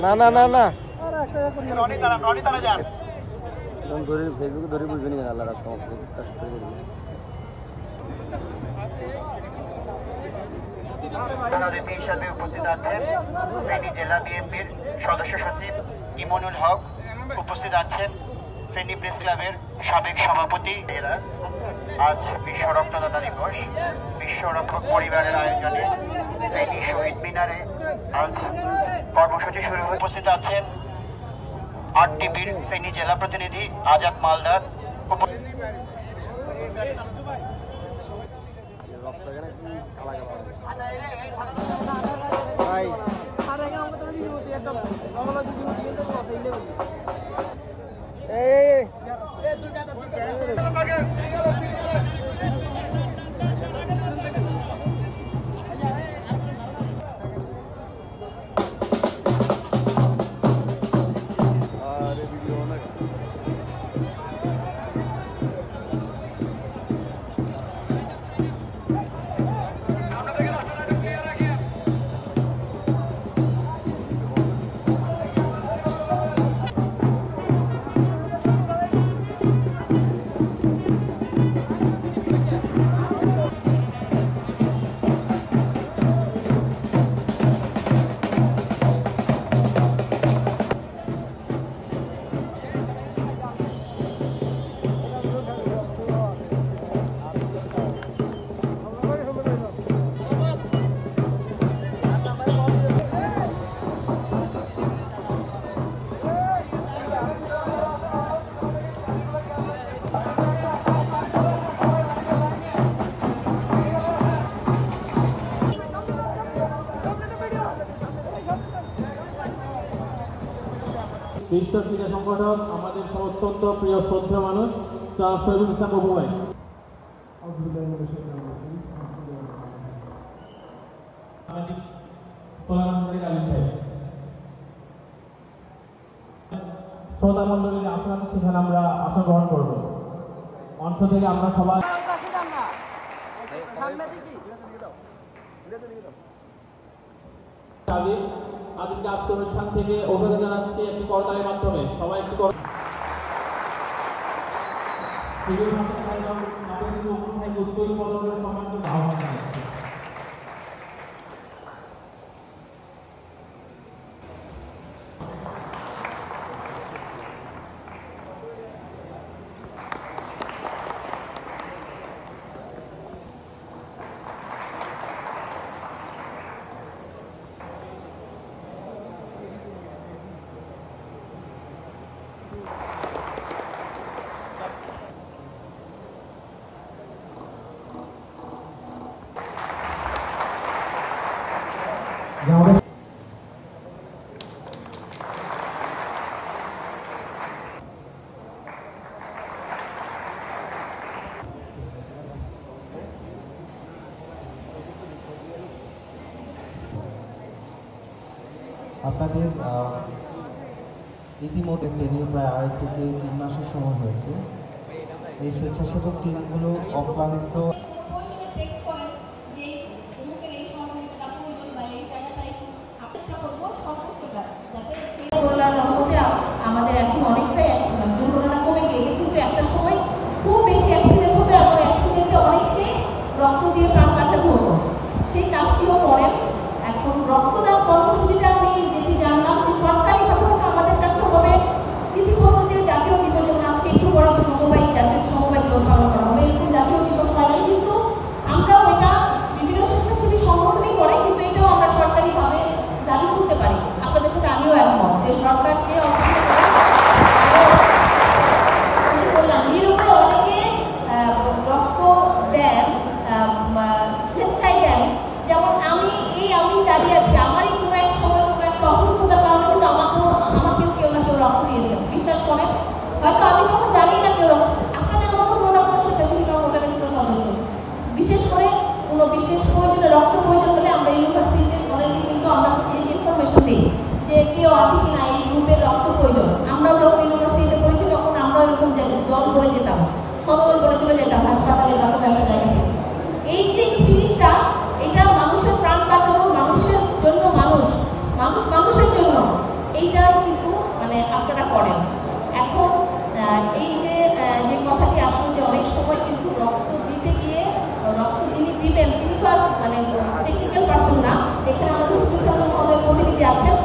না না না না ফেসবুকে ধরে বুঝবে নি আল্লাহ রাখতে হিসাবে উপস্থিত আছেন ফেনী জেলা বিএনপির সদস্য সচিব ইমনুল হক, উপস্থিত আছেন ফেনী প্রেস ক্লাবের সাবেক সভাপতি। আজ বিশ্ব রক্তদাতা দিবস, বিশ্ব রক্ষক পরিবারের আয়োজনে ফেনী শহীদ মিনারে আজ কর্মসূচি শুরু হয়ে উপস্থিত আছেন আরটিপির ফেনী জেলা প্রতিনিধি আজাদ মালদার। বিশ্ব ক্রীড়া সংগঠক আমাদের অত্যন্ত প্রিয় শ্রদ্ধা মানুষ শহীদুল ইসলাম বাবু ভাই। শ্রোতা মন্ডলীর আসন, সেখানে আমরা আসন গ্রহণ করবো। মঞ্চ থেকে আমরা সবাই আজকে আজকের অনুষ্ঠান থেকে অভিনন্দন জানাচ্ছি একটি করতালির মাধ্যমে। সবাই একটু উত্তর পদকের সম্মানিত আহ্বান জানাচ্ছি। আপনাদের ইতিমধ্যে ট্রেনিং প্রায় 2.5 থেকে 3 মাসের সময় হয়েছে। এই স্বেচ্ছাসেবক টিমগুলো অক্লান্ত আমাদের এখন অনেকটাই দুর্ঘটনা কমে গিয়েছে, কিন্তু একটা সময় খুব বেশি অ্যাক্সিডেন্ট হতো এবং অ্যাক্সিডেন্টে অনেকটাই রক্ত দিয়ে প্রাণ বাঁচাতে হতো। সেই কাজটিও করেন। এখন রক্তদান কর্মসূচিটা আমি যেটি জানলাম যে সরকারিভাবে হয়তো আমাদের কাছে হবে চিঠিপত্র দিয়ে জাতীয় দিবস, যেমন আজকে একটু বড় সমবায় জাতীয় সমবায় দিবস পালন করা হবে, এরকম জাতীয় দিবস হয় নাই, কিন্তু আমরাও এটা বিভিন্ন স্বেচ্ছাসেবী সংগঠনই করে, কিন্তু এটাও আমরা সরকারিভাবে দাবি করতে পারি। আপনাদের সাথে আমিও একমত যে সরকার যে বললাম নিরূপে অনেকে রক্ত দেন, স্বেচ্ছায় দেন। যেমন আমি দাঁড়িয়ে আছি, আমারই কোনো এক সময় কোনো একটা অসুস্থতার কারণে কিন্তু আমাকেও কেউ না কেউ রক্ত দিয়েছেন। বিশ্বাস করেন, হয়তো আমি তখন জানি না কেউ রক্ত, আপনাদের মতো কোনো না কোনো স্বেচ্ছাসেবী সংগঠনের কোনো সদস্য, বিশেষ করে কোনো বিশেষ প্রয়োজনে রক্ত প্রয়োজন হলে আমরা ইউনিভার্সিটিতে অনেকে কিন্তু আমরা ইনফরমেশন দিই যে কেউ আছে কি না এই গ্রুপের রক্ত প্রয়োজন। আমরাও যখন ইউনিভার্সিটিতে পড়েছি তখন আমরা এরকম দল করে যেতাম, সদল করে চলে যেতাম হাসপাতালে বা কোনো একটা জায়গায়। এই যে স্পিরিটটা, এটা মানুষের প্রাণ বাঁচানো, মানুষের জন্য মানুষ মানুষ মানুষের জন্য, এইটাই কিন্তু মানে আপনারা করেন। এখন এই যে কথাটি আসলে যে অনেক সময় কিন্তু রক্ত দিতে গিয়ে রক্ত যিনি দিবেন তিনি তো আর মানে টেকনিক্যাল পার্সন না, এখানে আমাদের মহোদয় প্রতিনিধি আছেন,